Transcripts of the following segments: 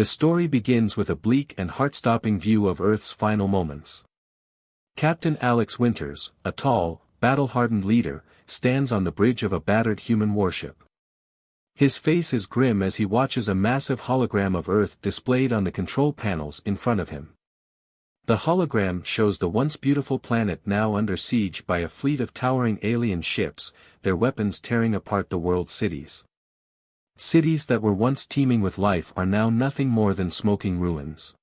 The story begins with a bleak and heart-stopping view of Earth's final moments. Captain Alex Winters, a tall, battle-hardened leader, stands on the bridge of a battered human warship. His face is grim as he watches a massive hologram of Earth displayed on the control panels in front of him. The hologram shows the once beautiful planet now under siege by a fleet of towering alien ships, their weapons tearing apart the world's cities. Cities that were once teeming with life are now nothing more than smoking ruins.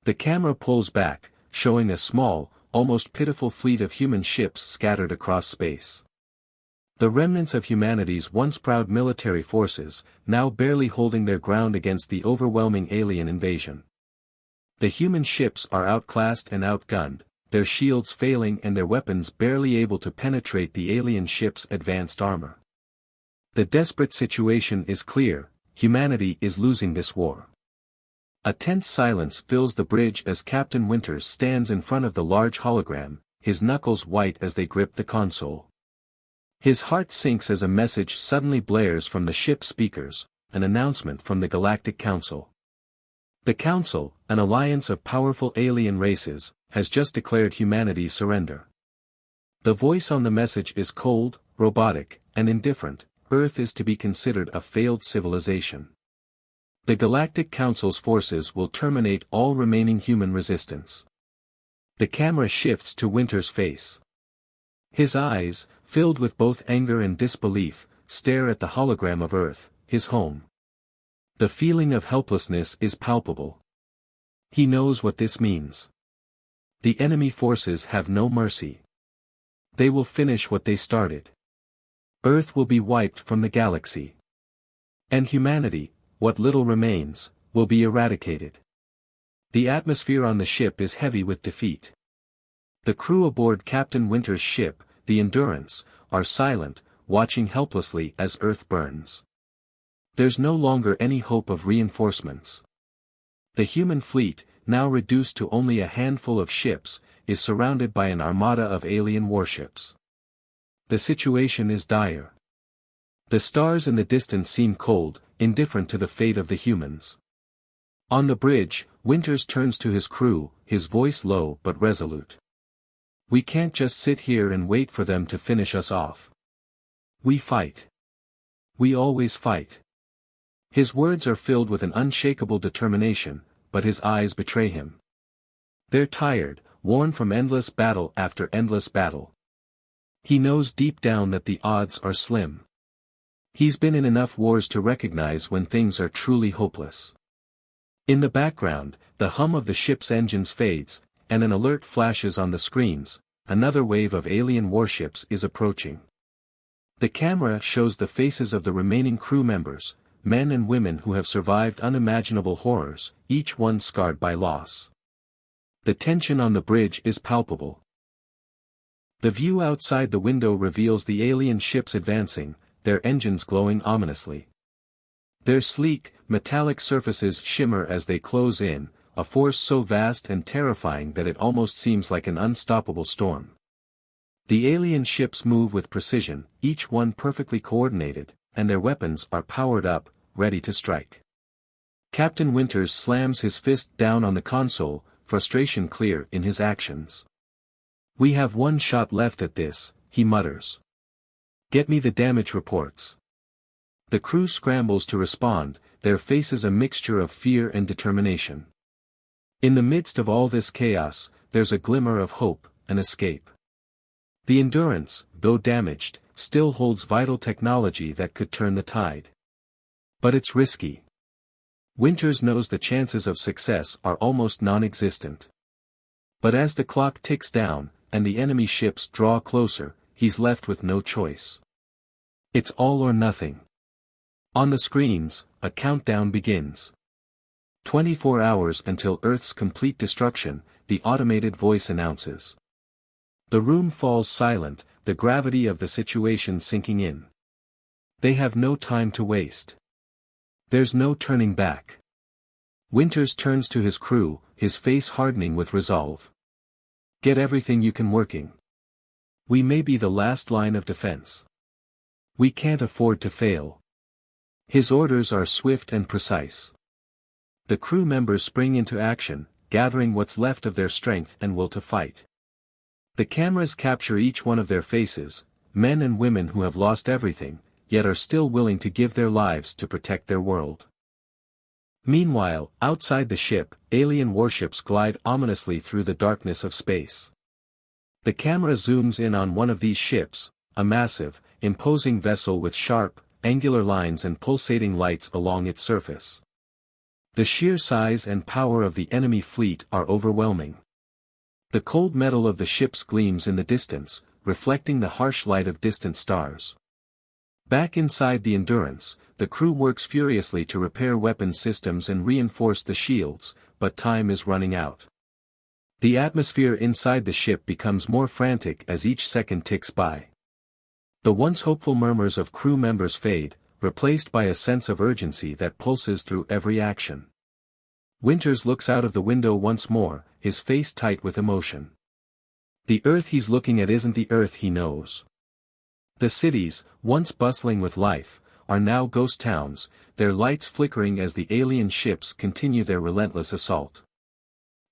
The camera pulls back, showing a small, almost pitiful fleet of human ships scattered across space. The remnants of humanity's once proud military forces, now barely holding their ground against the overwhelming alien invasion. The human ships are outclassed and outgunned, their shields failing and their weapons barely able to penetrate the alien ships' advanced armor. The desperate situation is clear: humanity is losing this war. A tense silence fills the bridge as Captain Winters stands in front of the large hologram, his knuckles white as they grip the console. His heart sinks as a message suddenly blares from the ship's speakers, an announcement from the Galactic Council. The Council, an alliance of powerful alien races, has just declared humanity's surrender. The voice on the message is cold, robotic, and indifferent: Earth is to be considered a failed civilization. The Galactic Council's forces will terminate all remaining human resistance. The camera shifts to Winter's face. His eyes, filled with both anger and disbelief, stare at the hologram of Earth, his home. The feeling of helplessness is palpable. He knows what this means. The enemy forces have no mercy. They will finish what they started. Earth will be wiped from the galaxy. And humanity, what little remains, will be eradicated. The atmosphere on the ship is heavy with defeat. The crew aboard Captain Winters' ship, the Endurance, are silent, watching helplessly as Earth burns. There's no longer any hope of reinforcements. The human fleet, now reduced to only a handful of ships, is surrounded by an armada of alien warships. The situation is dire. The stars in the distance seem cold, indifferent to the fate of the humans. On the bridge, Winters turns to his crew, his voice low but resolute. We can't just sit here and wait for them to finish us off. We fight. We always fight. His words are filled with an unshakable determination, but his eyes betray him. They're tired, worn from endless battle after endless battle. He knows deep down that the odds are slim. He's been in enough wars to recognize when things are truly hopeless. In the background, the hum of the ship's engines fades, and an alert flashes on the screens: another wave of alien warships is approaching. The camera shows the faces of the remaining crew members, men and women who have survived unimaginable horrors, each one scarred by loss. The tension on the bridge is palpable. The view outside the window reveals the alien ships advancing, their engines glowing ominously. Their sleek, metallic surfaces shimmer as they close in, a force so vast and terrifying that it almost seems like an unstoppable storm. The alien ships move with precision, each one perfectly coordinated, and their weapons are powered up, ready to strike. Captain Winters slams his fist down on the console, frustration clear in his actions. We have one shot left at this, he mutters. Get me the damage reports. The crew scrambles to respond, their faces a mixture of fear and determination. In the midst of all this chaos, there's a glimmer of hope, an escape. The Endurance, though damaged, still holds vital technology that could turn the tide. But it's risky. Winters knows the chances of success are almost non-existent. But as the clock ticks down, and the enemy ships draw closer, he's left with no choice. It's all or nothing. On the screens, a countdown begins. 24 hours until Earth's complete destruction, the automated voice announces. The room falls silent, the gravity of the situation sinking in. They have no time to waste. There's no turning back. Winters turns to his crew, his face hardening with resolve. Get everything you can working. We may be the last line of defense. We can't afford to fail. His orders are swift and precise. The crew members spring into action, gathering what's left of their strength and will to fight. The cameras capture each one of their faces, men and women who have lost everything, yet are still willing to give their lives to protect their world. Meanwhile, outside the ship, alien warships glide ominously through the darkness of space. The camera zooms in on one of these ships, a massive, imposing vessel with sharp, angular lines and pulsating lights along its surface. The sheer size and power of the enemy fleet are overwhelming. The cold metal of the ships gleams in the distance, reflecting the harsh light of distant stars. Back inside the Endurance, the crew works furiously to repair weapon systems and reinforce the shields, but time is running out. The atmosphere inside the ship becomes more frantic as each second ticks by. The once hopeful murmurs of crew members fade, replaced by a sense of urgency that pulses through every action. Winters looks out of the window once more, his face tight with emotion. The Earth he's looking at isn't the Earth he knows. The cities, once bustling with life, are now ghost towns, their lights flickering as the alien ships continue their relentless assault.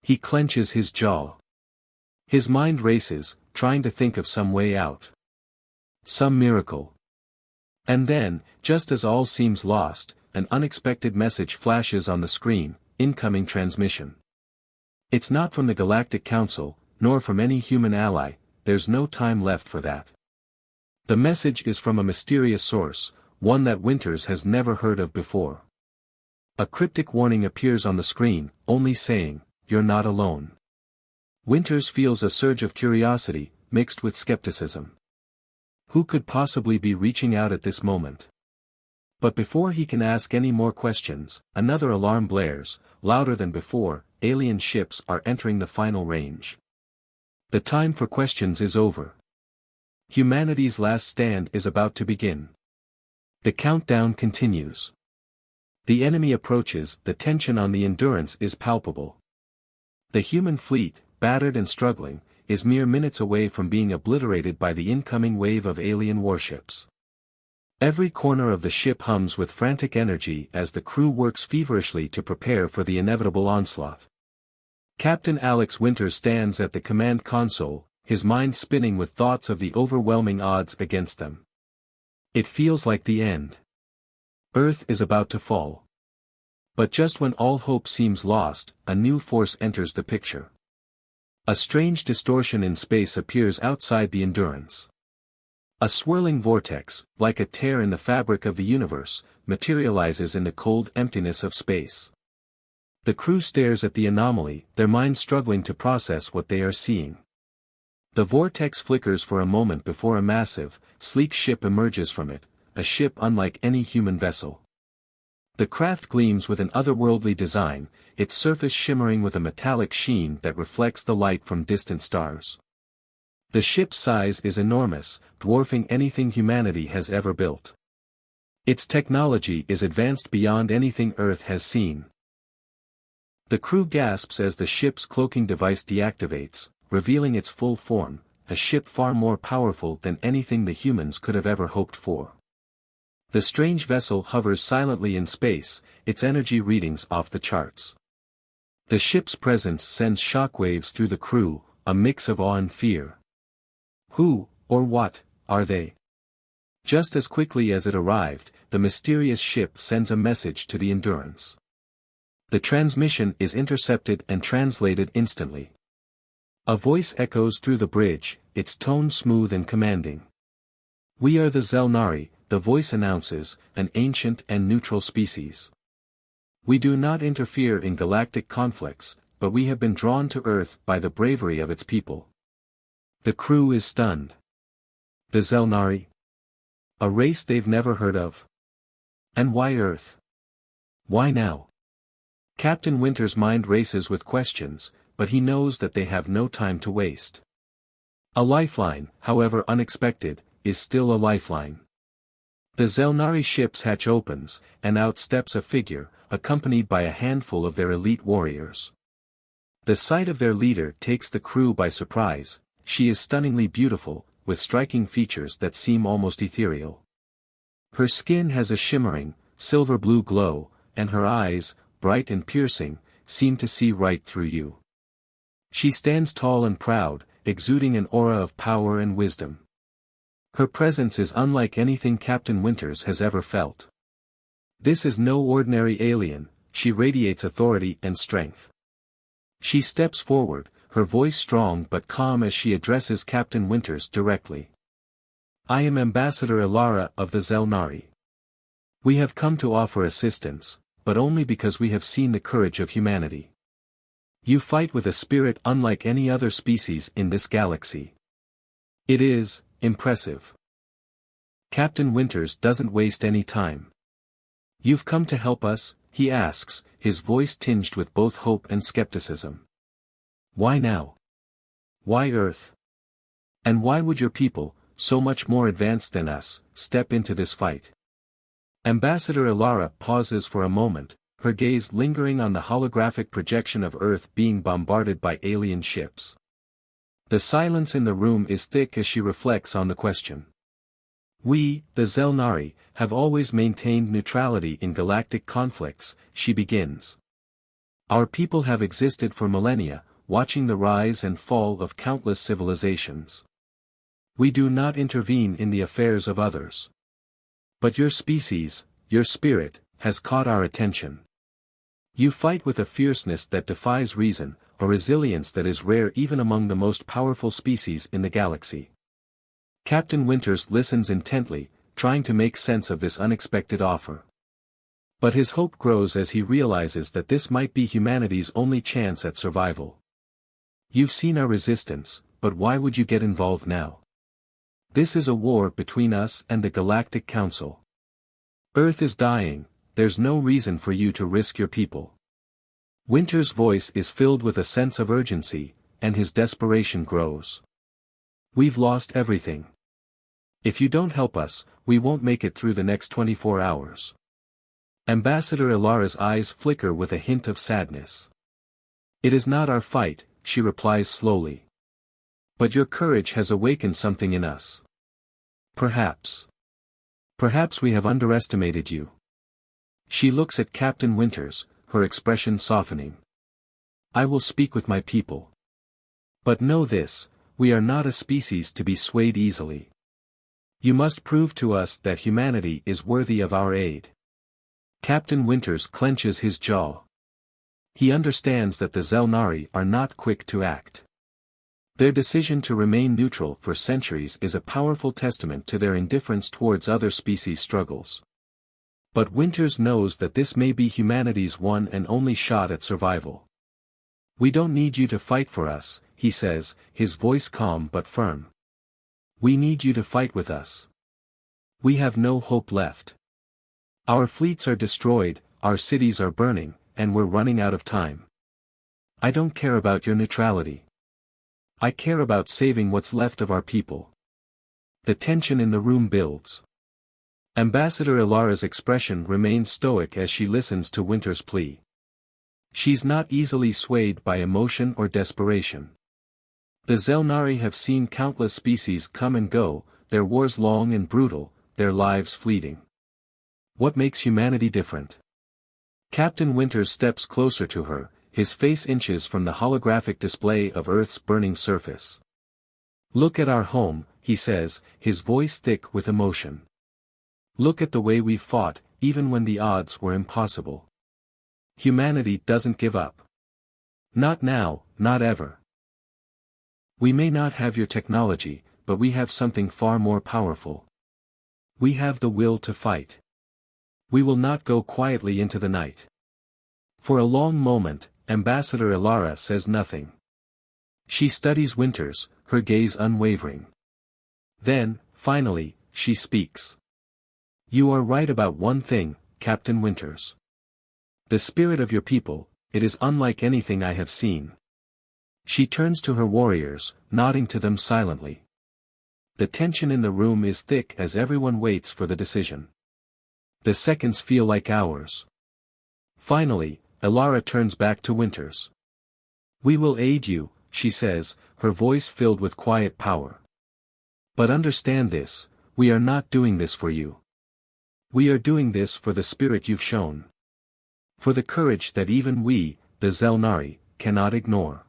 He clenches his jaw. His mind races, trying to think of some way out. Some miracle. And then, just as all seems lost, an unexpected message flashes on the screen: incoming transmission. It's not from the Galactic Council, nor from any human ally, there's no time left for that. The message is from a mysterious source, one that Winters has never heard of before. A cryptic warning appears on the screen, only saying, "You're not alone." Winters feels a surge of curiosity, mixed with skepticism. Who could possibly be reaching out at this moment? But before he can ask any more questions, another alarm blares, louder than before. Alien ships are entering the final range. The time for questions is over. Humanity's last stand is about to begin. The countdown continues. The enemy approaches, the tension on the Endurance is palpable. The human fleet, battered and struggling, is mere minutes away from being obliterated by the incoming wave of alien warships. Every corner of the ship hums with frantic energy as the crew works feverishly to prepare for the inevitable onslaught. Captain Alex Winters stands at the command console, his mind spinning with thoughts of the overwhelming odds against them. It feels like the end. Earth is about to fall. But just when all hope seems lost, a new force enters the picture. A strange distortion in space appears outside the Endurance. A swirling vortex, like a tear in the fabric of the universe, materializes in the cold emptiness of space. The crew stares at the anomaly, their minds struggling to process what they are seeing. The vortex flickers for a moment before a massive, sleek ship emerges from it, a ship unlike any human vessel. The craft gleams with an otherworldly design, its surface shimmering with a metallic sheen that reflects the light from distant stars. The ship's size is enormous, dwarfing anything humanity has ever built. Its technology is advanced beyond anything Earth has seen. The crew gasps as the ship's cloaking device deactivates, revealing its full form, a ship far more powerful than anything the humans could have ever hoped for. The strange vessel hovers silently in space, its energy readings off the charts. The ship's presence sends shockwaves through the crew, a mix of awe and fear. Who, or what, are they? Just as quickly as it arrived, the mysterious ship sends a message to the Endurance. The transmission is intercepted and translated instantly. A voice echoes through the bridge, its tone smooth and commanding. "We are the Zelnari," the voice announces, "an ancient and neutral species. We do not interfere in galactic conflicts, but we have been drawn to Earth by the bravery of its people." The crew is stunned. The Zelnari? A race they've never heard of? And why Earth? Why now? Captain Winters' mind races with questions, but he knows that they have no time to waste. A lifeline, however unexpected, is still a lifeline. The Zelnari ship's hatch opens, and out steps a figure, accompanied by a handful of their elite warriors. The sight of their leader takes the crew by surprise. She is stunningly beautiful, with striking features that seem almost ethereal. Her skin has a shimmering, silver-blue glow, and her eyes, bright and piercing, seem to see right through you. She stands tall and proud, exuding an aura of power and wisdom. Her presence is unlike anything Captain Winters has ever felt. This is no ordinary alien, she radiates authority and strength. She steps forward, her voice strong but calm as she addresses Captain Winters directly. I am Ambassador Ilara of the Zelnari. We have come to offer assistance, but only because we have seen the courage of humanity. You fight with a spirit unlike any other species in this galaxy. It is impressive. Captain Winters doesn't waste any time. You've come to help us, he asks, his voice tinged with both hope and skepticism. Why now? Why Earth? And why would your people, so much more advanced than us, step into this fight? Ambassador Ilara pauses for a moment, her gaze lingering on the holographic projection of Earth being bombarded by alien ships. The silence in the room is thick as she reflects on the question. We, the Zelnari, have always maintained neutrality in galactic conflicts, she begins. Our people have existed for millennia, watching the rise and fall of countless civilizations. We do not intervene in the affairs of others. But your species, your spirit, has caught our attention. You fight with a fierceness that defies reason, a resilience that is rare even among the most powerful species in the galaxy. Captain Winters listens intently, trying to make sense of this unexpected offer. But his hope grows as he realizes that this might be humanity's only chance at survival. You've seen our resistance, but why would you get involved now? This is a war between us and the Galactic Council. Earth is dying, there's no reason for you to risk your people. Winter's voice is filled with a sense of urgency, and his desperation grows. We've lost everything. If you don't help us, we won't make it through the next 24 hours. Ambassador Ilara's eyes flicker with a hint of sadness. It is not our fight, she replies slowly. But your courage has awakened something in us. Perhaps we have underestimated you. She looks at Captain Winters, her expression softening. I will speak with my people. But know this, we are not a species to be swayed easily. You must prove to us that humanity is worthy of our aid. Captain Winters clenches his jaw. He understands that the Zelnari are not quick to act. Their decision to remain neutral for centuries is a powerful testament to their indifference towards other species' struggles. But Winters knows that this may be humanity's one and only shot at survival. We don't need you to fight for us, he says, his voice calm but firm. We need you to fight with us. We have no hope left. Our fleets are destroyed, our cities are burning, and we're running out of time. I don't care about your neutrality. I care about saving what's left of our people. The tension in the room builds. Ambassador Ilara's expression remains stoic as she listens to Winter's plea. She's not easily swayed by emotion or desperation. The Zelnari have seen countless species come and go, their wars long and brutal, their lives fleeting. What makes humanity different? Captain Winters steps closer to her, his face inches from the holographic display of Earth's burning surface. Look at our home, he says, his voice thick with emotion. Look at the way we fought, even when the odds were impossible. Humanity doesn't give up. Not now, not ever. We may not have your technology, but we have something far more powerful. We have the will to fight. We will not go quietly into the night. For a long moment, Ambassador Ilara says nothing. She studies Winters, her gaze unwavering. Then, finally, she speaks. You are right about one thing, Captain Winters. The spirit of your people, it is unlike anything I have seen. She turns to her warriors, nodding to them silently. The tension in the room is thick as everyone waits for the decision. The seconds feel like hours. Finally, Ilara turns back to Winters. We will aid you, she says, her voice filled with quiet power. But understand this, we are not doing this for you. We are doing this for the spirit you've shown. For the courage that even we, the Zelnari, cannot ignore.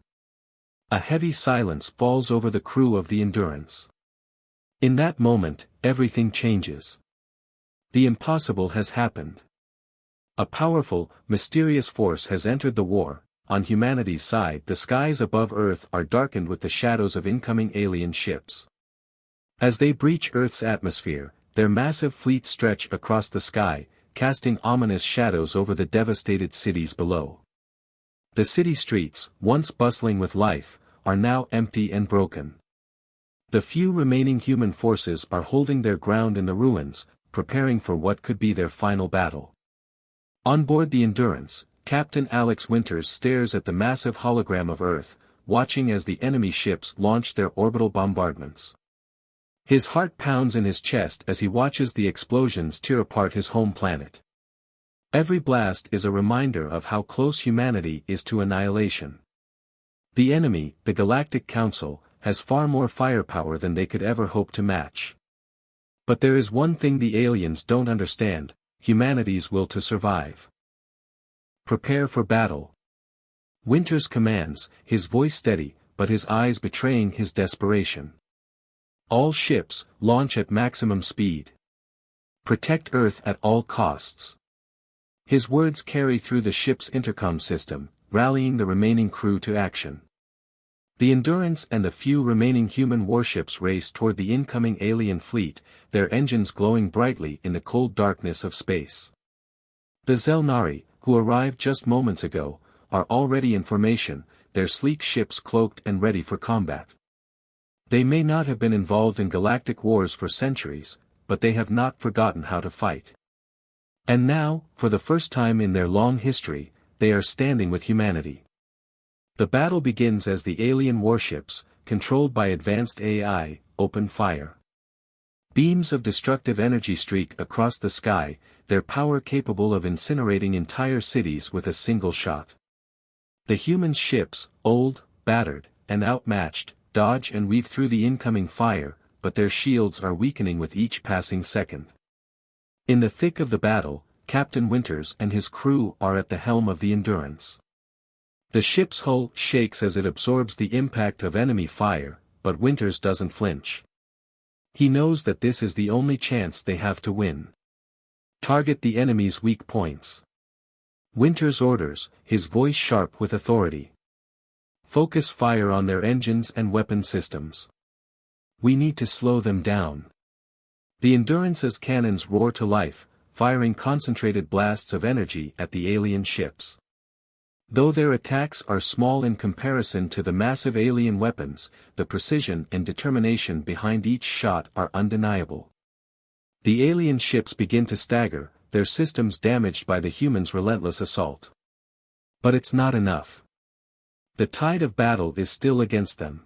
A heavy silence falls over the crew of the Endurance. In that moment, everything changes. The impossible has happened. A powerful, mysterious force has entered the war. On humanity's side, the skies above Earth are darkened with the shadows of incoming alien ships. As they breach Earth's atmosphere, their massive fleets stretch across the sky, casting ominous shadows over the devastated cities below. The city streets, once bustling with life, are now empty and broken. The few remaining human forces are holding their ground in the ruins, preparing for what could be their final battle. On board the Endurance, Captain Alex Winters stares at the massive hologram of Earth, watching as the enemy ships launch their orbital bombardments. His heart pounds in his chest as he watches the explosions tear apart his home planet. Every blast is a reminder of how close humanity is to annihilation. The enemy, the Galactic Council, has far more firepower than they could ever hope to match. But there is one thing the aliens don't understand: humanity's will to survive. Prepare for battle. Winters commands, his voice steady, but his eyes betraying his desperation. All ships, launch at maximum speed. Protect Earth at all costs. His words carry through the ship's intercom system, rallying the remaining crew to action. The Endurance and the few remaining human warships race toward the incoming alien fleet, their engines glowing brightly in the cold darkness of space. The Zelnari, who arrived just moments ago, are already in formation, their sleek ships cloaked and ready for combat. They may not have been involved in galactic wars for centuries, but they have not forgotten how to fight. And now, for the first time in their long history, they are standing with humanity. The battle begins as the alien warships, controlled by advanced AI, open fire. Beams of destructive energy streak across the sky, their power capable of incinerating entire cities with a single shot. The human ships, old, battered, and outmatched, dodge and weave through the incoming fire, but their shields are weakening with each passing second. In the thick of the battle, Captain Winters and his crew are at the helm of the Endurance. The ship's hull shakes as it absorbs the impact of enemy fire, but Winters doesn't flinch. He knows that this is the only chance they have to win. Target the enemy's weak points. Winters orders, his voice sharp with authority. Focus fire on their engines and weapon systems. We need to slow them down. The Endurance's cannons roar to life, firing concentrated blasts of energy at the alien ships. Though their attacks are small in comparison to the massive alien weapons, the precision and determination behind each shot are undeniable. The alien ships begin to stagger, their systems damaged by the humans' relentless assault. But it's not enough. The tide of battle is still against them.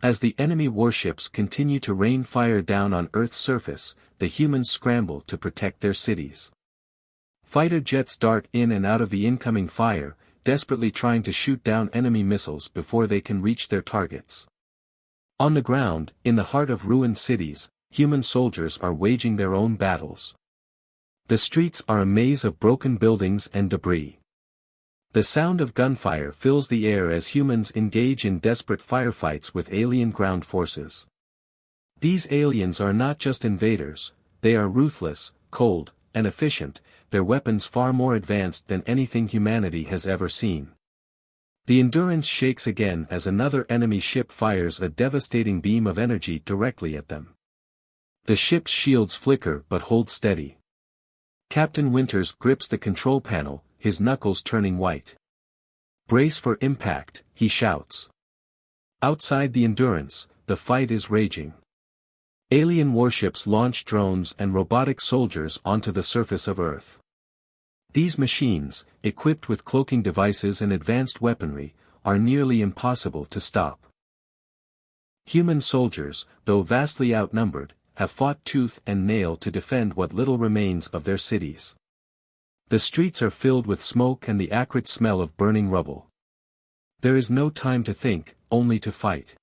As the enemy warships continue to rain fire down on Earth's surface, the humans scramble to protect their cities. Fighter jets dart in and out of the incoming fire, desperately trying to shoot down enemy missiles before they can reach their targets. On the ground, in the heart of ruined cities, human soldiers are waging their own battles. The streets are a maze of broken buildings and debris. The sound of gunfire fills the air as humans engage in desperate firefights with alien ground forces. These aliens are not just invaders, they are ruthless, cold, and efficient, their weapons far more advanced than anything humanity has ever seen. The Endurance shakes again as another enemy ship fires a devastating beam of energy directly at them. The ship's shields flicker but hold steady. Captain Winters grips the control panel, his knuckles turning white. "Brace for impact," he shouts. Outside the Endurance, the fight is raging. Alien warships launch drones and robotic soldiers onto the surface of Earth. These machines, equipped with cloaking devices and advanced weaponry, are nearly impossible to stop. Human soldiers, though vastly outnumbered, have fought tooth and nail to defend what little remains of their cities. The streets are filled with smoke and the acrid smell of burning rubble. There is no time to think, only to fight.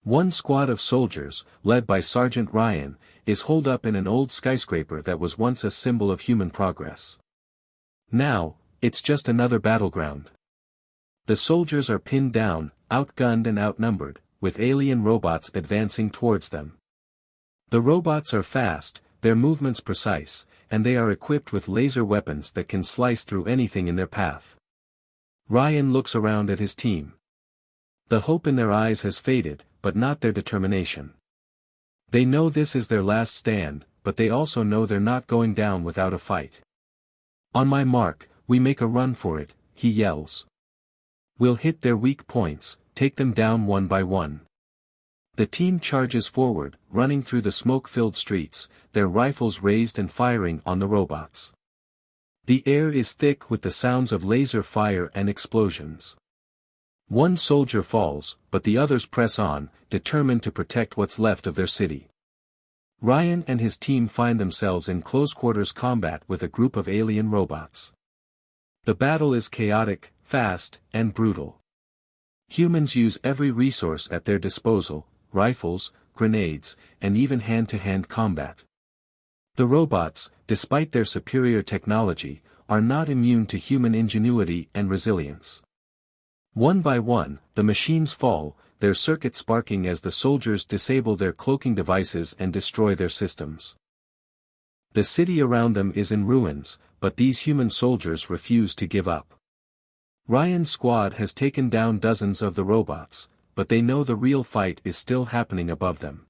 One squad of soldiers, led by Sergeant Ryan, is holed up in an old skyscraper that was once a symbol of human progress. Now, It's just another battleground. The soldiers are pinned down, outgunned and outnumbered, with alien robots advancing towards them. The robots are fast, their movements precise, and they are equipped with laser weapons that can slice through anything in their path. Ryan looks around at his team. The hope in their eyes has faded, but not their determination. They know this is their last stand, but they also know they're not going down without a fight. On my mark, we make a run for it, he yells. We'll hit their weak points, take them down one by one. The team charges forward, running through the smoke-filled streets, their rifles raised and firing on the robots. The air is thick with the sounds of laser fire and explosions. One soldier falls, but the others press on, determined to protect what's left of their city. Ryan and his team find themselves in close-quarters combat with a group of alien robots. The battle is chaotic, fast, and brutal. Humans use every resource at their disposal, rifles, grenades, and even hand-to-hand combat. The robots, despite their superior technology, are not immune to human ingenuity and resilience. One by one, the machines fall, their circuits sparking as the soldiers disable their cloaking devices and destroy their systems. The city around them is in ruins, but these human soldiers refuse to give up. Ryan's squad has taken down dozens of the robots, but they know the real fight is still happening above them.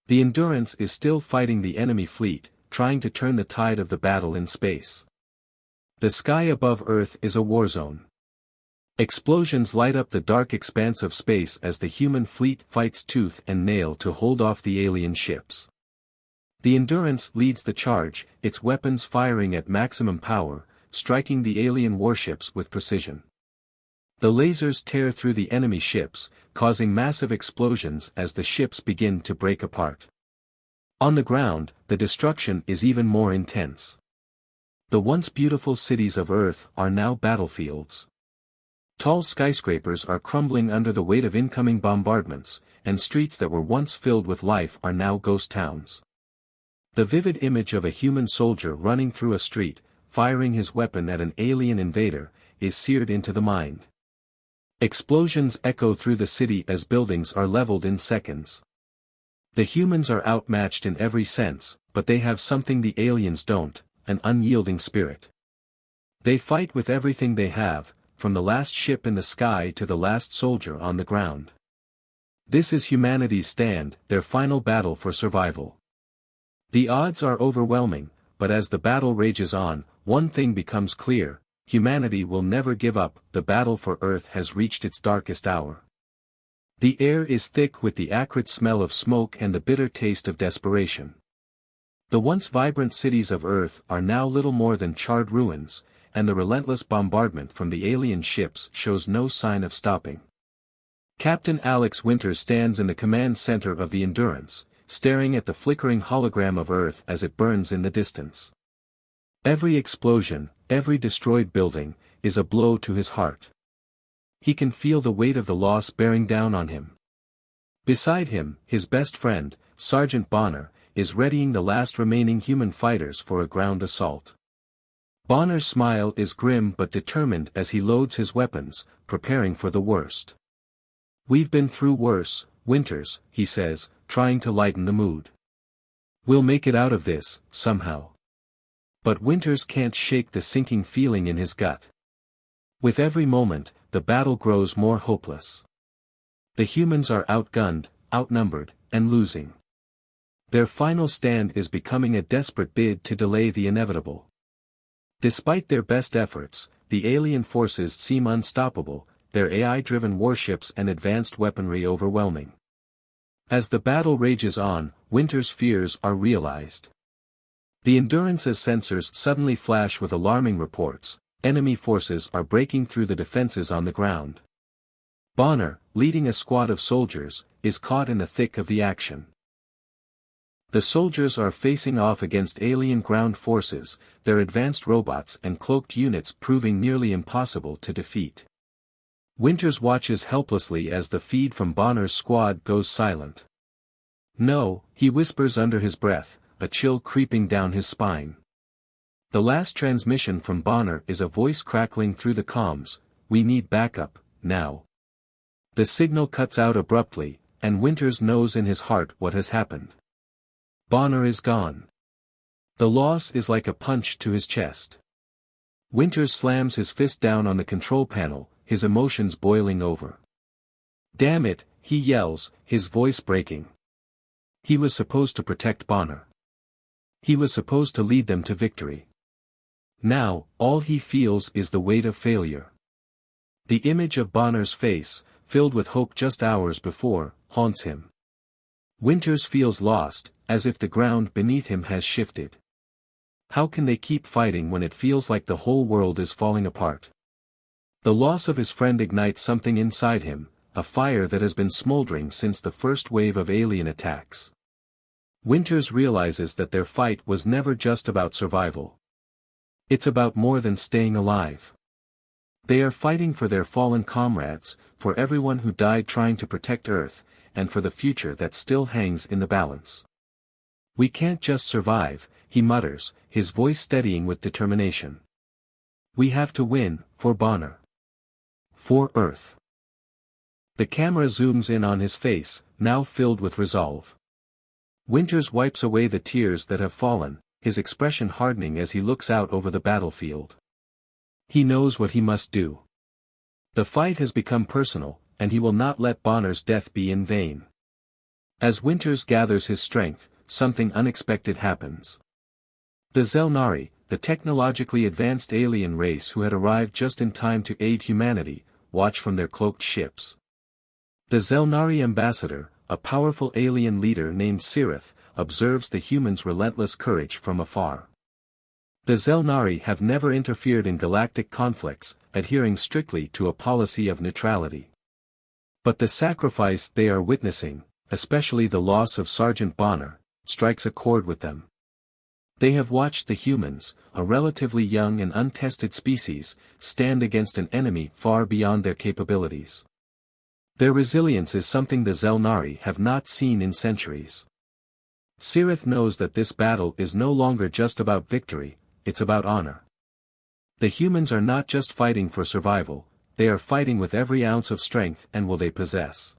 The Endurance is still fighting the enemy fleet, trying to turn the tide of the battle in space. The sky above Earth is a war zone. Explosions light up the dark expanse of space as the human fleet fights tooth and nail to hold off the alien ships. The Endurance leads the charge, its weapons firing at maximum power, striking the alien warships with precision. The lasers tear through the enemy ships, causing massive explosions as the ships begin to break apart. On the ground, the destruction is even more intense. The once beautiful cities of Earth are now battlefields. Tall skyscrapers are crumbling under the weight of incoming bombardments, and streets that were once filled with life are now ghost towns. The vivid image of a human soldier running through a street, firing his weapon at an alien invader, is seared into the mind. Explosions echo through the city as buildings are leveled in seconds. The humans are outmatched in every sense, but they have something the aliens don't, an unyielding spirit. They fight with everything they have, from the last ship in the sky to the last soldier on the ground. This is humanity's stand, their final battle for survival. The odds are overwhelming, but as the battle rages on, one thing becomes clear: humanity will never give up. The battle for Earth has reached its darkest hour. The air is thick with the acrid smell of smoke and the bitter taste of desperation. The once vibrant cities of Earth are now little more than charred ruins, and the relentless bombardment from the alien ships shows no sign of stopping. Captain Alex Winters stands in the command center of the Endurance, staring at the flickering hologram of Earth as it burns in the distance. Every explosion, every destroyed building, is a blow to his heart. He can feel the weight of the loss bearing down on him. Beside him, his best friend, Sergeant Bonner, is readying the last remaining human fighters for a ground assault. Bonner's smile is grim but determined as he loads his weapons, preparing for the worst. "We've been through worse, Winters," he says, trying to lighten the mood. "We'll make it out of this, somehow." But Winters can't shake the sinking feeling in his gut. With every moment, the battle grows more hopeless. The humans are outgunned, outnumbered, and losing. Their final stand is becoming a desperate bid to delay the inevitable. Despite their best efforts, the alien forces seem unstoppable, their AI-driven warships and advanced weaponry overwhelming. As the battle rages on, Winters' fears are realized. The Endurance's sensors suddenly flash with alarming reports: enemy forces are breaking through the defenses on the ground. Bonner, leading a squad of soldiers, is caught in the thick of the action. The soldiers are facing off against alien ground forces, their advanced robots and cloaked units proving nearly impossible to defeat. Winters watches helplessly as the feed from Bonner's squad goes silent. "No," he whispers under his breath, a chill creeping down his spine. The last transmission from Bonner is a voice crackling through the comms, "We need backup, now." The signal cuts out abruptly, and Winters knows in his heart what has happened. Bonner is gone. The loss is like a punch to his chest. Winters slams his fist down on the control panel, his emotions boiling over. "Damn it," he yells, his voice breaking. He was supposed to protect Bonner. He was supposed to lead them to victory. Now, all he feels is the weight of failure. The image of Bonner's face, filled with hope just hours before, haunts him. Winters feels lost, as if the ground beneath him has shifted. How can they keep fighting when it feels like the whole world is falling apart? The loss of his friend ignites something inside him, a fire that has been smoldering since the first wave of alien attacks. Winters realizes that their fight was never just about survival. It's about more than staying alive. They are fighting for their fallen comrades, for everyone who died trying to protect Earth, and for the future that still hangs in the balance. "We can't just survive," he mutters, his voice steadying with determination. "We have to win, for Bonner. For Earth." The camera zooms in on his face, now filled with resolve. Winters wipes away the tears that have fallen, his expression hardening as he looks out over the battlefield. He knows what he must do. The fight has become personal, and he will not let Bonner's death be in vain. As Winters gathers his strength, something unexpected happens. The Zelnari, the technologically advanced alien race who had arrived just in time to aid humanity, watch from their cloaked ships. The Zelnari ambassador, a powerful alien leader named Sirith, observes the humans' relentless courage from afar. The Zelnari have never interfered in galactic conflicts, adhering strictly to a policy of neutrality. But the sacrifice they are witnessing, especially the loss of Sergeant Bonner, strikes a chord with them. They have watched the humans, a relatively young and untested species, stand against an enemy far beyond their capabilities. Their resilience is something the Zelnari have not seen in centuries. Sirith knows that this battle is no longer just about victory, it's about honor. The humans are not just fighting for survival, they are fighting with every ounce of strength and will they possess.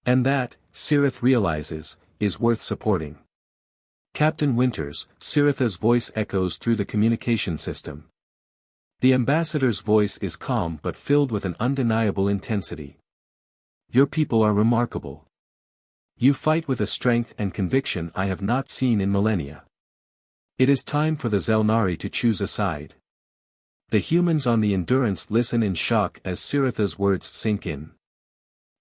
And that, Sirith realizes, is worth supporting. "Captain Winters," Sirith's voice echoes through the communication system. The ambassador's voice is calm but filled with an undeniable intensity. "Your people are remarkable. You fight with a strength and conviction I have not seen in millennia. It is time for the Zelnari to choose a side." The humans on the Endurance listen in shock as Sirith's words sink in.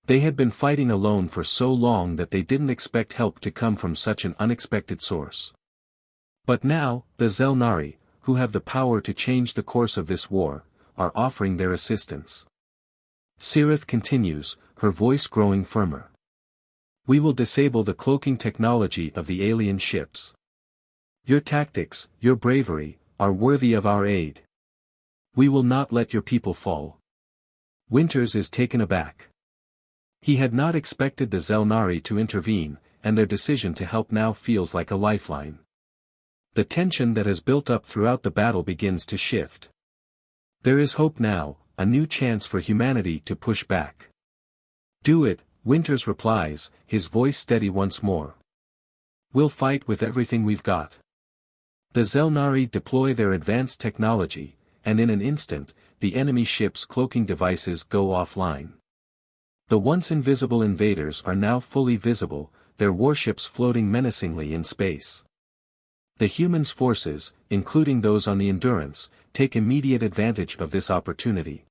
They had been fighting alone for so long that they didn't expect help to come from such an unexpected source. But now, the Zelnari, who have the power to change the course of this war, are offering their assistance. Sirith continues, her voice growing firmer. "We will disable the cloaking technology of the alien ships. Your tactics, your bravery, are worthy of our aid. We will not let your people fall." Winters is taken aback. He had not expected the Zelnari to intervene, and their decision to help now feels like a lifeline. The tension that has built up throughout the battle begins to shift. There is hope now, a new chance for humanity to push back. "Do it," Winters replies, his voice steady once more. "We'll fight with everything we've got." The Zelnari deploy their advanced technology, and in an instant, the enemy ship's cloaking devices go offline. The once invisible invaders are now fully visible, their warships floating menacingly in space. The humans' forces, including those on the Endurance, take immediate advantage of this opportunity.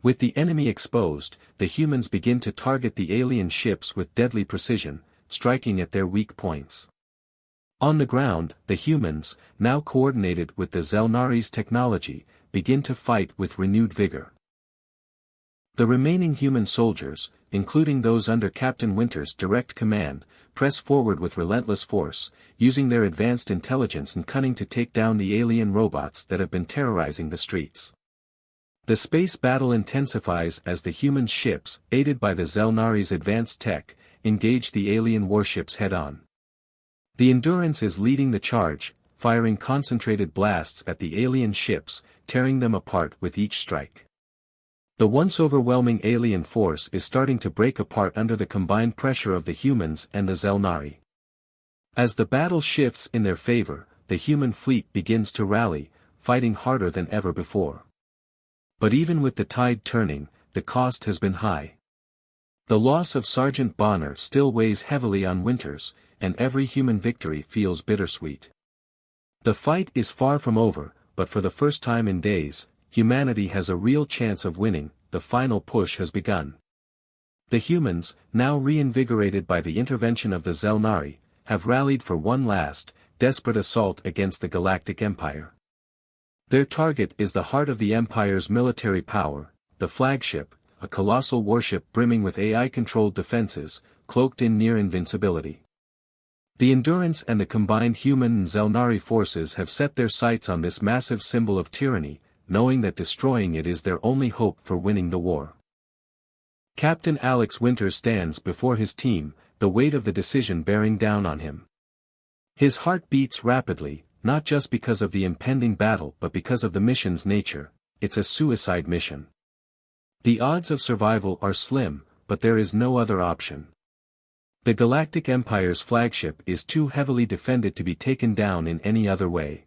With the enemy exposed, the humans begin to target the alien ships with deadly precision, striking at their weak points. On the ground, the humans, now coordinated with the Zelnari's technology, begin to fight with renewed vigor. The remaining human soldiers, including those under Captain Winters' direct command, press forward with relentless force, using their advanced intelligence and cunning to take down the alien robots that have been terrorizing the streets. The space battle intensifies as the human ships, aided by the Zelnari's advanced tech, engage the alien warships head-on. The Endurance is leading the charge, firing concentrated blasts at the alien ships, tearing them apart with each strike. The once overwhelming alien force is starting to break apart under the combined pressure of the humans and the Zelnari. As the battle shifts in their favor, the human fleet begins to rally, fighting harder than ever before. But even with the tide turning, the cost has been high. The loss of Sergeant Bonner still weighs heavily on Winters, and every human victory feels bittersweet. The fight is far from over, but for the first time in days, humanity has a real chance of winning. The final push has begun. The humans, now reinvigorated by the intervention of the Zelnari, have rallied for one last, desperate assault against the Galactic Empire. Their target is the heart of the Empire's military power, the flagship, a colossal warship brimming with AI-controlled defenses, cloaked in near invincibility. The Endurance and the combined human and Zelnari forces have set their sights on this massive symbol of tyranny, knowing that destroying it is their only hope for winning the war. Captain Alex Winters stands before his team, the weight of the decision bearing down on him. His heart beats rapidly, not just because of the impending battle but because of the mission's nature. It's a suicide mission. The odds of survival are slim, but there is no other option. The Galactic Empire's flagship is too heavily defended to be taken down in any other way.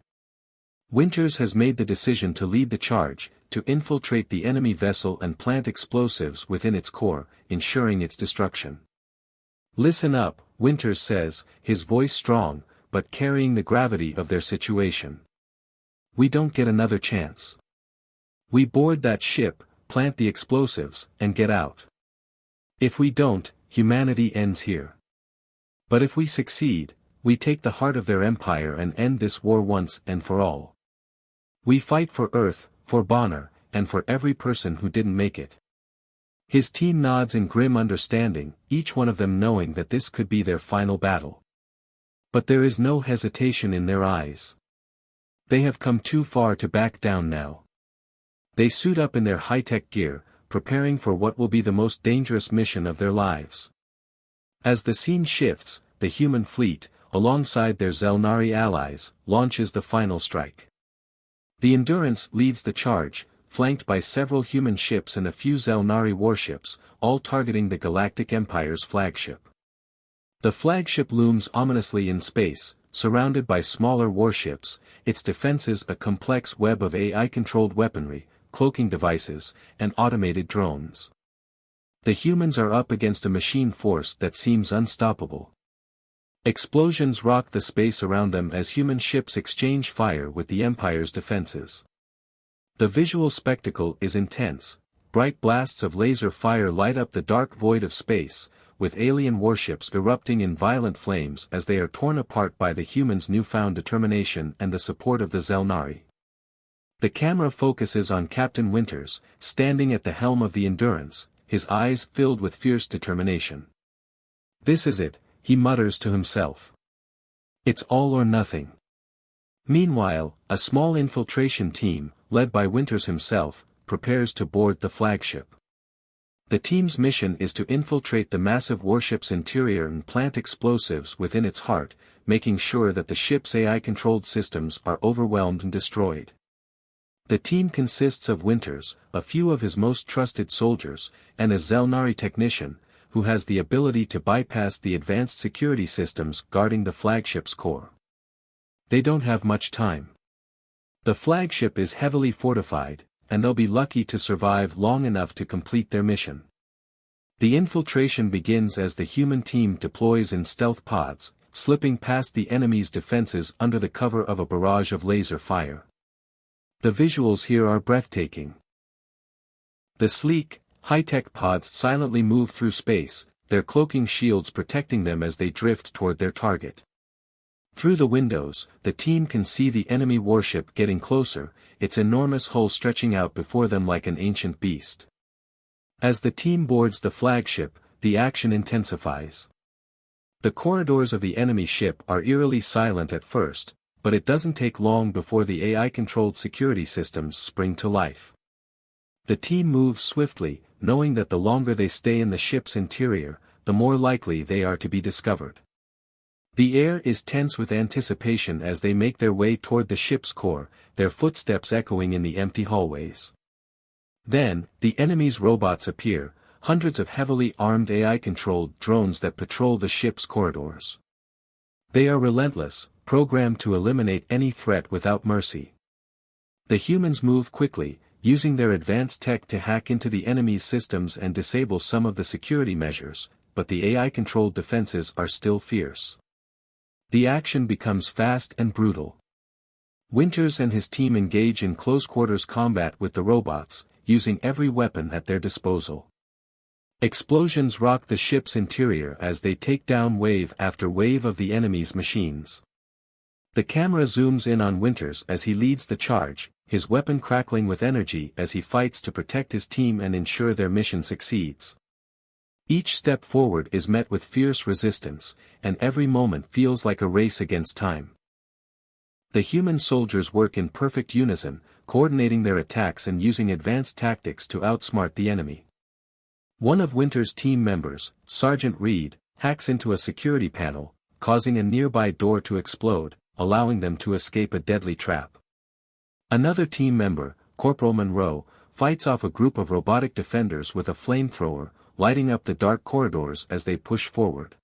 Winters has made the decision to lead the charge, to infiltrate the enemy vessel and plant explosives within its core, ensuring its destruction. "Listen up," Winters says, his voice strong, but carrying the gravity of their situation. "We don't get another chance. We board that ship, plant the explosives, and get out. If we don't, humanity ends here. But if we succeed, we take the heart of their empire and end this war once and for all. We fight for Earth, for Bonner, and for every person who didn't make it." His team nods in grim understanding, each one of them knowing that this could be their final battle. But there is no hesitation in their eyes. They have come too far to back down now. They suit up in their high-tech gear, preparing for what will be the most dangerous mission of their lives. As the scene shifts, the human fleet, alongside their Zelnari allies, launches the final strike. The Endurance leads the charge, flanked by several human ships and a few Zelnari warships, all targeting the Galactic Empire's flagship. The flagship looms ominously in space, surrounded by smaller warships, its defenses a complex web of AI-controlled weaponry, cloaking devices, and automated drones. The humans are up against a machine force that seems unstoppable. Explosions rock the space around them as human ships exchange fire with the Empire's defenses. The visual spectacle is intense. Bright blasts of laser fire light up the dark void of space, with alien warships erupting in violent flames as they are torn apart by the humans' newfound determination and the support of the Zelnari. The camera focuses on Captain Winters, standing at the helm of the Endurance, his eyes filled with fierce determination. "This is it," he mutters to himself. "It's all or nothing." Meanwhile, a small infiltration team, led by Winters himself, prepares to board the flagship. The team's mission is to infiltrate the massive warship's interior and plant explosives within its heart, making sure that the ship's AI-controlled systems are overwhelmed and destroyed. The team consists of Winters, a few of his most trusted soldiers, and a Zelnari technician, who has the ability to bypass the advanced security systems guarding the flagship's core. They don't have much time. The flagship is heavily fortified, and they'll be lucky to survive long enough to complete their mission. The infiltration begins as the human team deploys in stealth pods, slipping past the enemy's defenses under the cover of a barrage of laser fire. The visuals here are breathtaking. The sleek, high-tech pods silently move through space, their cloaking shields protecting them as they drift toward their target. Through the windows, the team can see the enemy warship getting closer, its enormous hull stretching out before them like an ancient beast. As the team boards the flagship, the action intensifies. The corridors of the enemy ship are eerily silent at first, but it doesn't take long before the AI-controlled security systems spring to life. The team moves swiftly, knowing that the longer they stay in the ship's interior, the more likely they are to be discovered. The air is tense with anticipation as they make their way toward the ship's core, their footsteps echoing in the empty hallways. Then, the enemy's robots appear, hundreds of heavily armed AI-controlled drones that patrol the ship's corridors. They are relentless, programmed to eliminate any threat without mercy. The humans move quickly, using their advanced tech to hack into the enemy's systems and disable some of the security measures, but the AI-controlled defenses are still fierce. The action becomes fast and brutal. Winters and his team engage in close-quarters combat with the robots, using every weapon at their disposal. Explosions rock the ship's interior as they take down wave after wave of the enemy's machines. The camera zooms in on Winters as he leads the charge, his weapon crackling with energy as he fights to protect his team and ensure their mission succeeds. Each step forward is met with fierce resistance, and every moment feels like a race against time. The human soldiers work in perfect unison, coordinating their attacks and using advanced tactics to outsmart the enemy. One of Winter's team members, Sergeant Reed, hacks into a security panel, causing a nearby door to explode, allowing them to escape a deadly trap. Another team member, Corporal Monroe, fights off a group of robotic defenders with a flamethrower, lighting up the dark corridors as they push forward.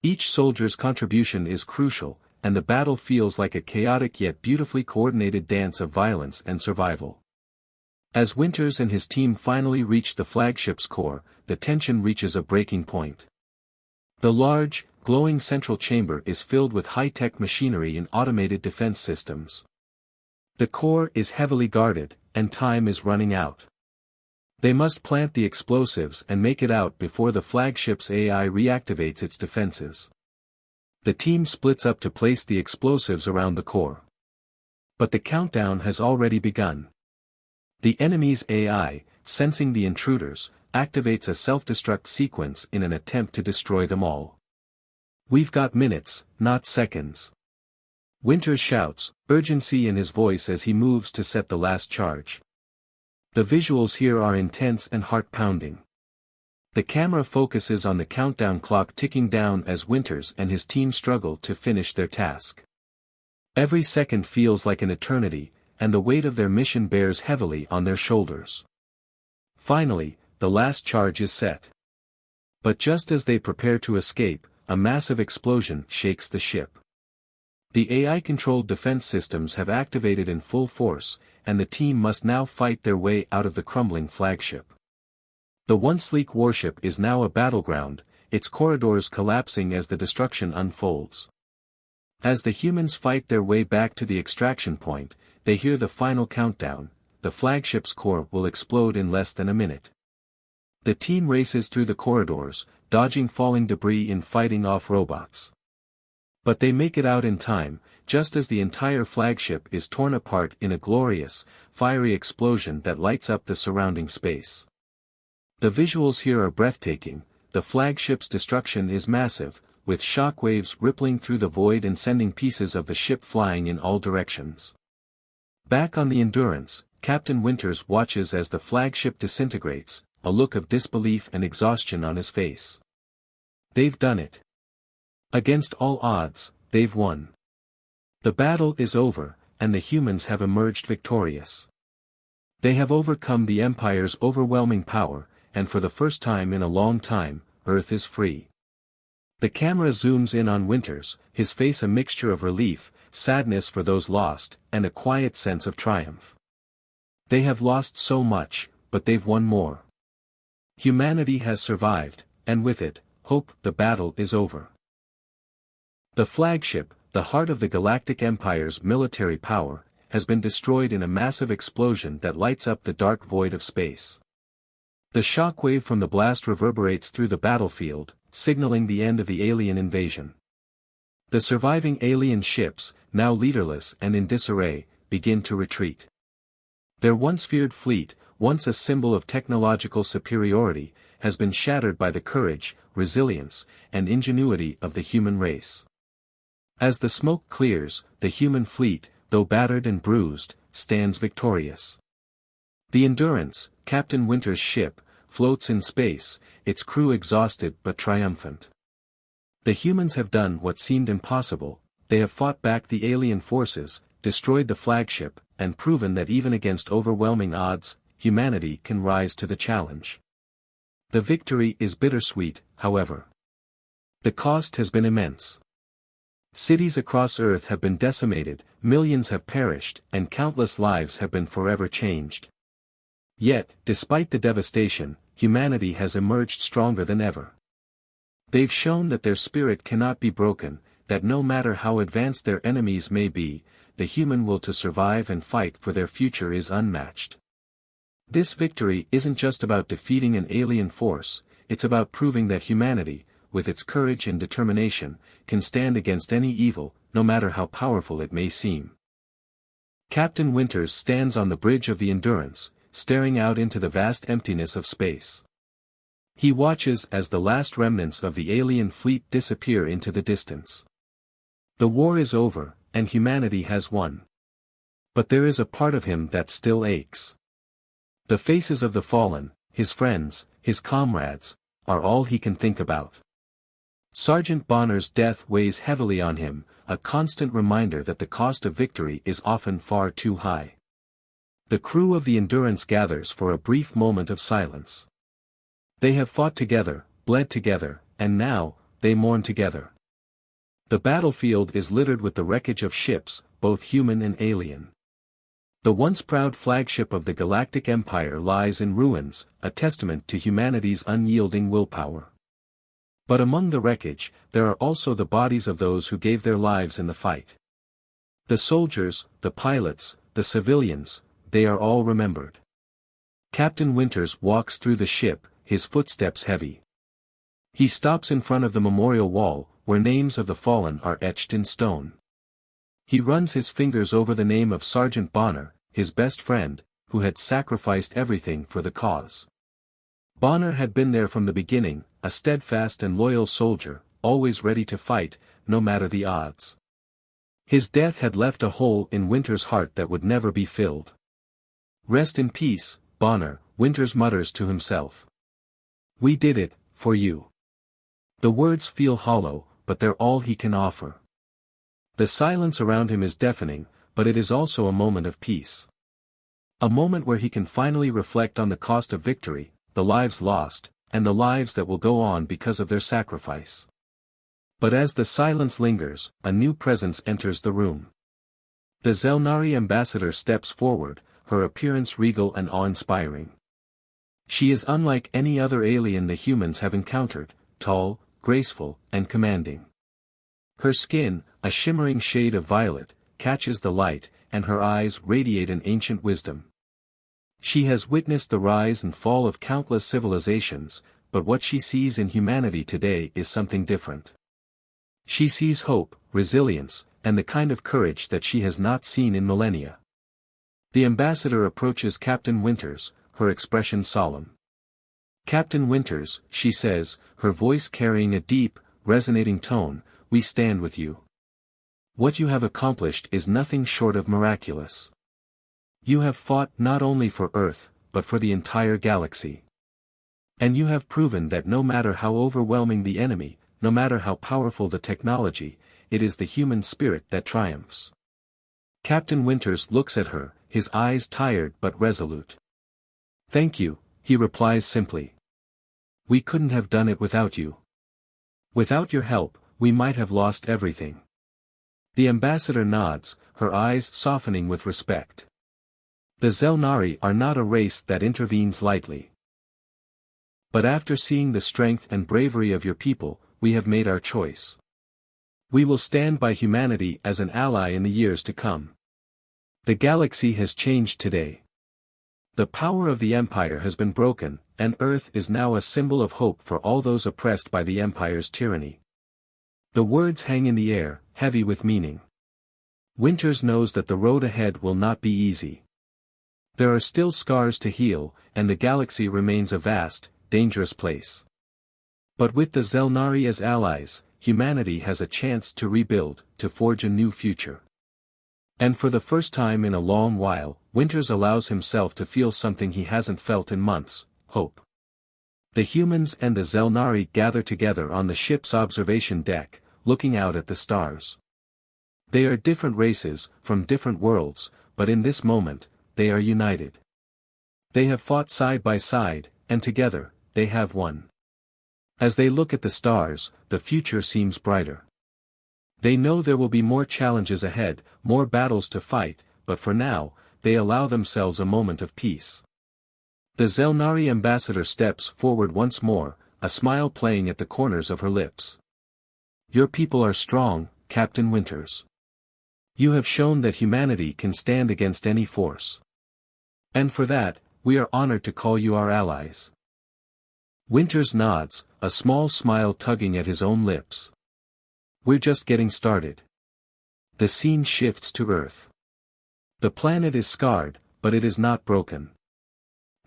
Each soldier's contribution is crucial, and the battle feels like a chaotic yet beautifully coordinated dance of violence and survival. As Winters and his team finally reach the flagship's core, the tension reaches a breaking point. The large, glowing central chamber is filled with high-tech machinery and automated defense systems. The core is heavily guarded, and time is running out. They must plant the explosives and make it out before the flagship's AI reactivates its defenses. The team splits up to place the explosives around the core. But the countdown has already begun. The enemy's AI, sensing the intruders, activates a self-destruct sequence in an attempt to destroy them all. "We've got minutes, not seconds." Winters shouts, urgency in his voice as he moves to set the last charge. The visuals here are intense and heart-pounding. The camera focuses on the countdown clock ticking down as Winters and his team struggle to finish their task. Every second feels like an eternity, and the weight of their mission bears heavily on their shoulders. Finally, the last charge is set. But just as they prepare to escape, a massive explosion shakes the ship. The AI-controlled defense systems have activated in full force, and the team must now fight their way out of the crumbling flagship. The once sleek warship is now a battleground, its corridors collapsing as the destruction unfolds. As the humans fight their way back to the extraction point, they hear the final countdown: the flagship's core will explode in less than a minute. The team races through the corridors, dodging falling debris and fighting off robots. But they make it out in time, just as the entire flagship is torn apart in a glorious, fiery explosion that lights up the surrounding space. The visuals here are breathtaking. The flagship's destruction is massive, with shockwaves rippling through the void and sending pieces of the ship flying in all directions. Back on the Endurance, Captain Winters watches as the flagship disintegrates, a look of disbelief and exhaustion on his face. They've done it. Against all odds, they've won. The battle is over, and the humans have emerged victorious. They have overcome the Empire's overwhelming power, and for the first time in a long time, Earth is free. The camera zooms in on Winters, his face a mixture of relief, sadness for those lost, and a quiet sense of triumph. They have lost so much, but they've won more. Humanity has survived, and with it, hope. The battle is over. The flagship, the heart of the Galactic Empire's military power, has been destroyed in a massive explosion that lights up the dark void of space. The shockwave from the blast reverberates through the battlefield, signaling the end of the alien invasion. The surviving alien ships, now leaderless and in disarray, begin to retreat. Their once feared fleet, once a symbol of technological superiority, has been shattered by the courage, resilience, and ingenuity of the human race. As the smoke clears, the human fleet, though battered and bruised, stands victorious. The Endurance, Captain Winters' ship, floats in space, its crew exhausted but triumphant. The humans have done what seemed impossible, they have fought back the alien forces, destroyed the flagship, and proven that even against overwhelming odds, humanity can rise to the challenge. The victory is bittersweet, however. The cost has been immense. Cities across Earth have been decimated, millions have perished, and countless lives have been forever changed. Yet, despite the devastation, humanity has emerged stronger than ever. They've shown that their spirit cannot be broken, that no matter how advanced their enemies may be, the human will to survive and fight for their future is unmatched. This victory isn't just about defeating an alien force, it's about proving that humanity, with its courage and determination, can stand against any evil, no matter how powerful it may seem. Captain Winters stands on the bridge of the Endurance, staring out into the vast emptiness of space. He watches as the last remnants of the alien fleet disappear into the distance. The war is over, and humanity has won. But there is a part of him that still aches. The faces of the fallen, his friends, his comrades, are all he can think about. Sergeant Bonner's death weighs heavily on him, a constant reminder that the cost of victory is often far too high. The crew of the Endurance gathers for a brief moment of silence. They have fought together, bled together, and now, they mourn together. The battlefield is littered with the wreckage of ships, both human and alien. The once proud flagship of the Galactic Empire lies in ruins, a testament to humanity's unyielding willpower. But among the wreckage, there are also the bodies of those who gave their lives in the fight. The soldiers, the pilots, the civilians, they are all remembered. Captain Winters walks through the ship, his footsteps heavy. He stops in front of the memorial wall, where names of the fallen are etched in stone. He runs his fingers over the name of Sergeant Bonner, his best friend, who had sacrificed everything for the cause. Bonner had been there from the beginning, a steadfast and loyal soldier, always ready to fight, no matter the odds. His death had left a hole in Winters' heart that would never be filled. "Rest in peace, Bonner," Winters mutters to himself. "We did it, for you." The words feel hollow, but they're all he can offer. The silence around him is deafening, but it is also a moment of peace. A moment where he can finally reflect on the cost of victory, the lives lost, and the lives that will go on because of their sacrifice. But as the silence lingers, a new presence enters the room. The Zelnari ambassador steps forward, her appearance regal and awe-inspiring. She is unlike any other alien the humans have encountered, tall, graceful, and commanding. Her skin, a shimmering shade of violet, catches the light, and her eyes radiate an ancient wisdom. She has witnessed the rise and fall of countless civilizations, but what she sees in humanity today is something different. She sees hope, resilience, and the kind of courage that she has not seen in millennia. The ambassador approaches Captain Winters, her expression solemn. "Captain Winters," she says, her voice carrying a deep, resonating tone, "we stand with you. What you have accomplished is nothing short of miraculous. You have fought not only for Earth, but for the entire galaxy. And you have proven that no matter how overwhelming the enemy, no matter how powerful the technology, it is the human spirit that triumphs." Captain Winters looks at her, his eyes tired but resolute. "Thank you," he replies simply. "We couldn't have done it without you. Without your help, we might have lost everything." The ambassador nods, her eyes softening with respect. The Zelnari are not a race that intervenes lightly. But after seeing the strength and bravery of your people, we have made our choice. We will stand by humanity as an ally in the years to come. The galaxy has changed today. The power of the Empire has been broken, and Earth is now a symbol of hope for all those oppressed by the Empire's tyranny. The words hang in the air, heavy with meaning. Winters knows that the road ahead will not be easy. There are still scars to heal, and the galaxy remains a vast, dangerous place. But with the Zelnari as allies, humanity has a chance to rebuild, to forge a new future. And for the first time in a long while, Winters allows himself to feel something he hasn't felt in months: hope. The humans and the Zelnari gather together on the ship's observation deck, looking out at the stars. They are different races, from different worlds, but in this moment, they are united. They have fought side by side, and together, they have won. As they look at the stars, the future seems brighter. They know there will be more challenges ahead, more battles to fight, but for now, they allow themselves a moment of peace. The Zelnari ambassador steps forward once more, a smile playing at the corners of her lips. Your people are strong, Captain Winters. You have shown that humanity can stand against any force. And for that, we are honored to call you our allies. Winters nods, a small smile tugging at his own lips. We're just getting started. The scene shifts to Earth. The planet is scarred, but it is not broken.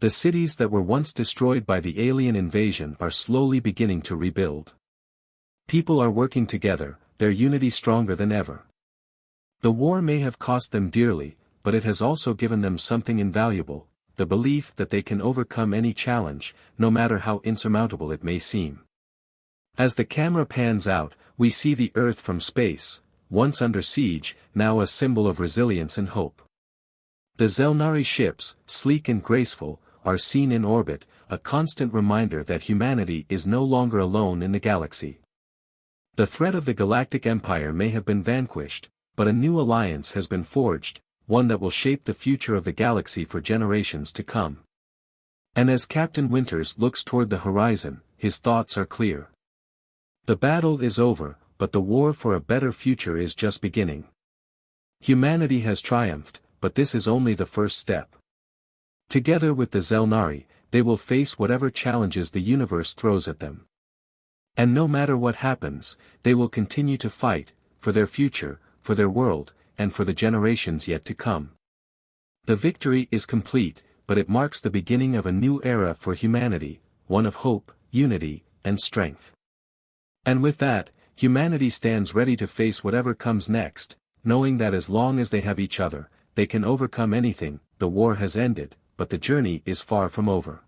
The cities that were once destroyed by the alien invasion are slowly beginning to rebuild. People are working together, their unity stronger than ever. The war may have cost them dearly, but it has also given them something invaluable, the belief that they can overcome any challenge, no matter how insurmountable it may seem. As the camera pans out, we see the Earth from space, once under siege, now a symbol of resilience and hope. The Zelnari ships, sleek and graceful, are seen in orbit, a constant reminder that humanity is no longer alone in the galaxy. The threat of the Galactic Empire may have been vanquished, but a new alliance has been forged, one that will shape the future of the galaxy for generations to come. And as Captain Winters looks toward the horizon, his thoughts are clear. The battle is over, but the war for a better future is just beginning. Humanity has triumphed, but this is only the first step. Together with the Zelnari, they will face whatever challenges the universe throws at them. And no matter what happens, they will continue to fight, for their future, for their world, and for the generations yet to come. The victory is complete, but it marks the beginning of a new era for humanity, one of hope, unity, and strength. And with that, humanity stands ready to face whatever comes next, knowing that as long as they have each other, they can overcome anything. The war has ended, but the journey is far from over.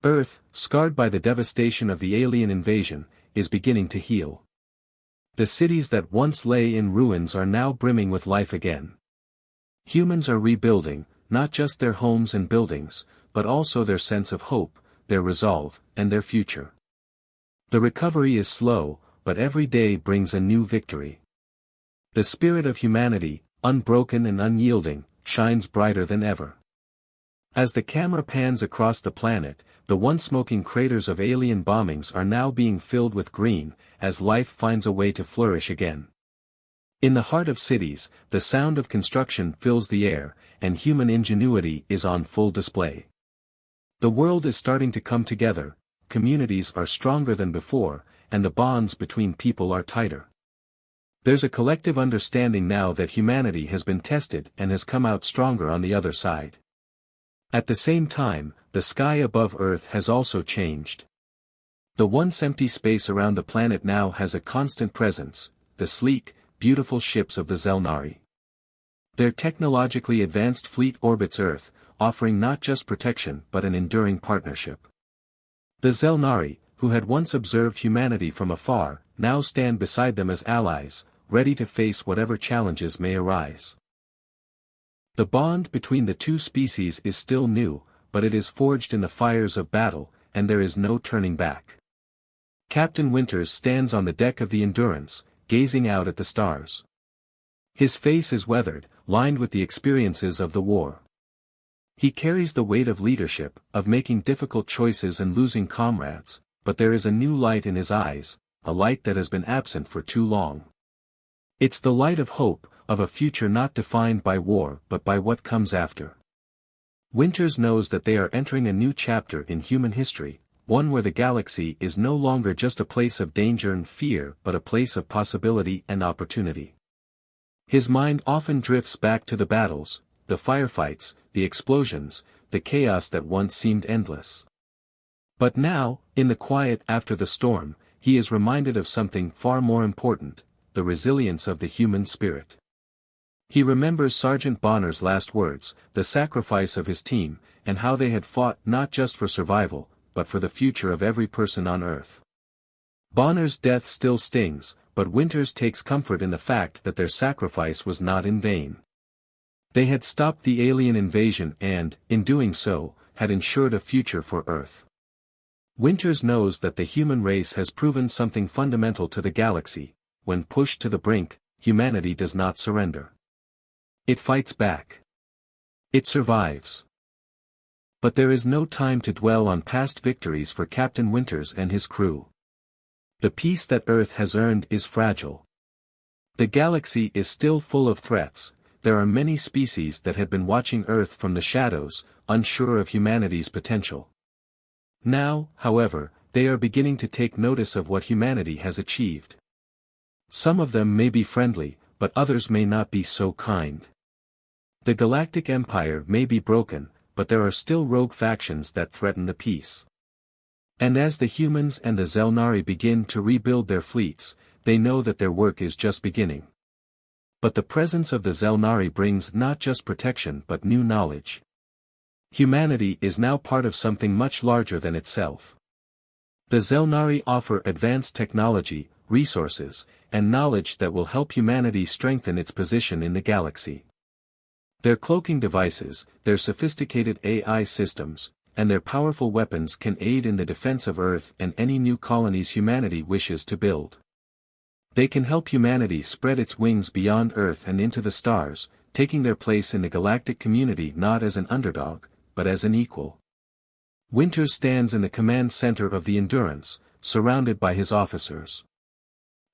Earth, scarred by the devastation of the alien invasion, is beginning to heal. The cities that once lay in ruins are now brimming with life again. Humans are rebuilding, not just their homes and buildings, but also their sense of hope, their resolve, and their future. The recovery is slow, but every day brings a new victory. The spirit of humanity, unbroken and unyielding, shines brighter than ever. As the camera pans across the planet, the once smoking craters of alien bombings are now being filled with green, as life finds a way to flourish again. In the heart of cities, the sound of construction fills the air, and human ingenuity is on full display. The world is starting to come together, communities are stronger than before, and the bonds between people are tighter. There's a collective understanding now that humanity has been tested and has come out stronger on the other side. At the same time, the sky above Earth has also changed. The once empty space around the planet now has a constant presence, the sleek, beautiful ships of the Zelnari. Their technologically advanced fleet orbits Earth, offering not just protection but an enduring partnership. The Zelnari, who had once observed humanity from afar, now stand beside them as allies, ready to face whatever challenges may arise. The bond between the two species is still new, but it is forged in the fires of battle, and there is no turning back. Captain Winters stands on the deck of the Endurance, gazing out at the stars. His face is weathered, lined with the experiences of the war. He carries the weight of leadership, of making difficult choices and losing comrades, but there is a new light in his eyes, a light that has been absent for too long. It's the light of hope, of a future not defined by war but by what comes after. Winters knows that they are entering a new chapter in human history, one where the galaxy is no longer just a place of danger and fear but a place of possibility and opportunity. His mind often drifts back to the battles, the firefights, the explosions, the chaos that once seemed endless. But now, in the quiet after the storm, he is reminded of something far more important, the resilience of the human spirit. He remembers Sergeant Bonner's last words, the sacrifice of his team, and how they had fought not just for survival, but for the future of every person on Earth. Bonner's death still stings, but Winters takes comfort in the fact that their sacrifice was not in vain. They had stopped the alien invasion and, in doing so, had ensured a future for Earth. Winters knows that the human race has proven something fundamental to the galaxy: when pushed to the brink, humanity does not surrender. It fights back. It survives. But there is no time to dwell on past victories for Captain Winters and his crew. The peace that Earth has earned is fragile. The galaxy is still full of threats. There are many species that have been watching Earth from the shadows, unsure of humanity's potential. Now, however, they are beginning to take notice of what humanity has achieved. Some of them may be friendly, but others may not be so kind. The Galactic Empire may be broken, but there are still rogue factions that threaten the peace. And as the humans and the Zelnari begin to rebuild their fleets, they know that their work is just beginning. But the presence of the Zelnari brings not just protection but new knowledge. Humanity is now part of something much larger than itself. The Zelnari offer advanced technology, resources, and knowledge that will help humanity strengthen its position in the galaxy. Their cloaking devices, their sophisticated AI systems, and their powerful weapons can aid in the defense of Earth and any new colonies humanity wishes to build. They can help humanity spread its wings beyond Earth and into the stars, taking their place in the galactic community not as an underdog, but as an equal. Winters stands in the command center of the Endurance, surrounded by his officers.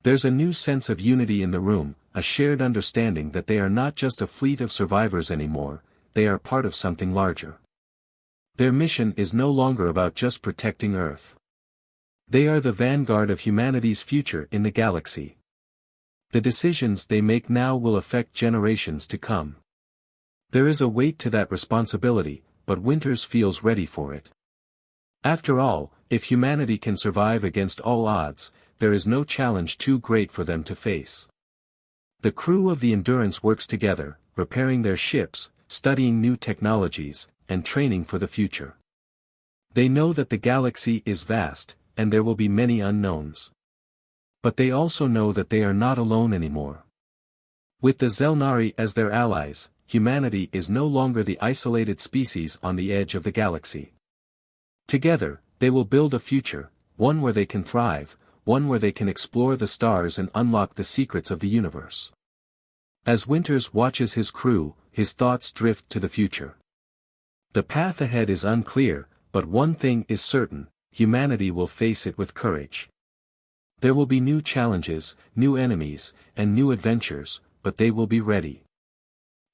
There's a new sense of unity in the room, a shared understanding that they are not just a fleet of survivors anymore, they are part of something larger. Their mission is no longer about just protecting Earth. They are the vanguard of humanity's future in the galaxy. The decisions they make now will affect generations to come. There is a weight to that responsibility, but Winters feels ready for it. After all, if humanity can survive against all odds, there is no challenge too great for them to face. The crew of the Endurance works together, repairing their ships, studying new technologies, and training for the future. They know that the galaxy is vast, and there will be many unknowns. But they also know that they are not alone anymore. With the Zelnari as their allies, humanity is no longer the isolated species on the edge of the galaxy. Together, they will build a future, one where they can thrive, one where they can explore the stars and unlock the secrets of the universe. As Winters watches his crew, his thoughts drift to the future. The path ahead is unclear, but one thing is certain: humanity will face it with courage. There will be new challenges, new enemies, and new adventures, but they will be ready.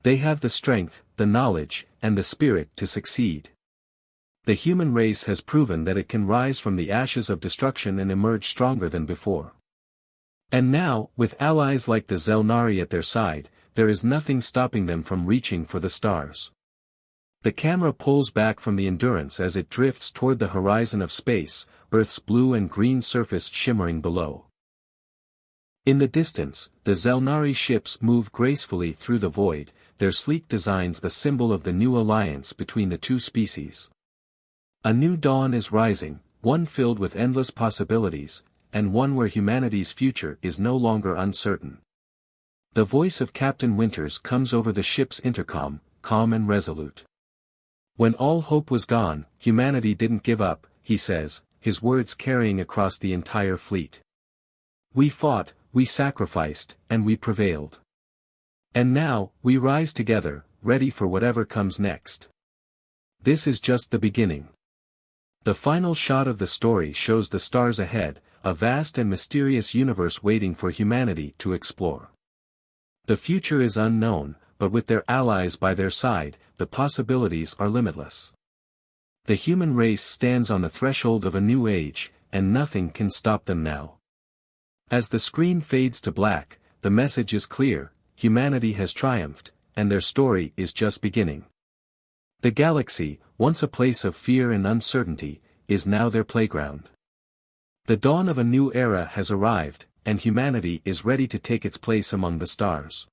They have the strength, the knowledge, and the spirit to succeed. The human race has proven that it can rise from the ashes of destruction and emerge stronger than before. And now, with allies like the Zelnari at their side, there is nothing stopping them from reaching for the stars. The camera pulls back from the Endurance as it drifts toward the horizon of space, Earth's blue and green surface shimmering below. In the distance, the Zelnari ships move gracefully through the void, their sleek designs a symbol of the new alliance between the two species. A new dawn is rising, one filled with endless possibilities, and one where humanity's future is no longer uncertain. The voice of Captain Winters comes over the ship's intercom, calm and resolute. When all hope was gone, humanity didn't give up, he says, his words carrying across the entire fleet. We fought, we sacrificed, and we prevailed. And now, we rise together, ready for whatever comes next. This is just the beginning. The final shot of the story shows the stars ahead, a vast and mysterious universe waiting for humanity to explore. The future is unknown, but with their allies by their side, the possibilities are limitless. The human race stands on the threshold of a new age, and nothing can stop them now. As the screen fades to black, the message is clear: humanity has triumphed, and their story is just beginning. The galaxy, once a place of fear and uncertainty, is now their playground. The dawn of a new era has arrived, and humanity is ready to take its place among the stars.